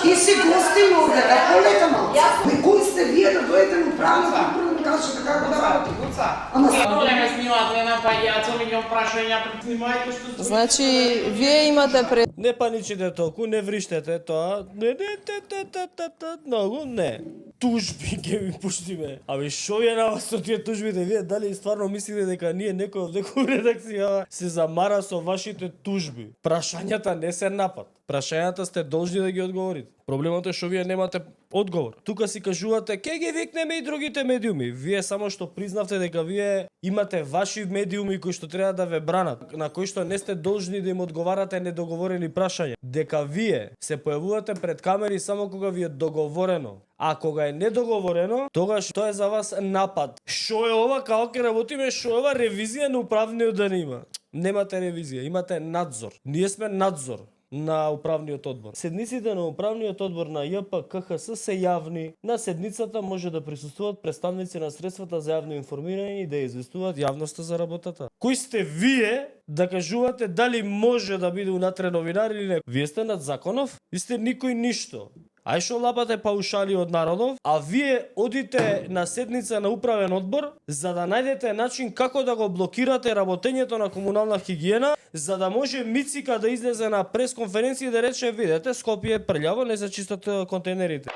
Ти си гостин овде, да полета малку. Кои сте вие да дојдете на управна култура да кажете како да работи? Ама Доле ме снимаат една паѓацо, меѓу прашања пред снимајте што Значи, вие имате пред... Не паничите толку, не вриштете тоа. Не, многу не. Тужби ќе ми пуштиме. Абе шо е на вас со тие тужбите? Вие дали стварно мислите дека ние некој од некој редакција се замара со вашите тужби? Прашањата не се напад. Прашањата сте должни да ги одговорите. Проблемот е што вие немате одговор. Тука си кажувате, ке ги викнеме и другите медиуми. Вие само што признавте дека вие имате ваши медиуми кои што треба да ве бранат, на кои што не сте должни да им одговарате недоговорени прашања. Дека вие се појавувате пред камери само кога ви е договорено. А кога е недоговорено, тогаш тоа е за вас напад. Шо е ова, како ќе работиме, шо е ова ревизија на управниот да нема? Немате ревизија, имате надзор. Ние сме надзор на управниот одбор. Седниците на управниот одбор на ЈПКХС се јавни. На седницата може да присуствуваат представници на средствата за јавно информирање и да известуваат јавноста за работата. Кои сте вие да кажувате дали може да биде унатре новинар или не? Вие сте над законов? Ви сте никој ништо. Ај шо лапате паушали од народов, а вие одите на седница на управен одбор за да најдете начин како да го блокирате работењето на комунална хигиена, за да може Мицика да излезе на пресконференција и да рече, видете, Скопје е прљаво, не се чистат контейнерите.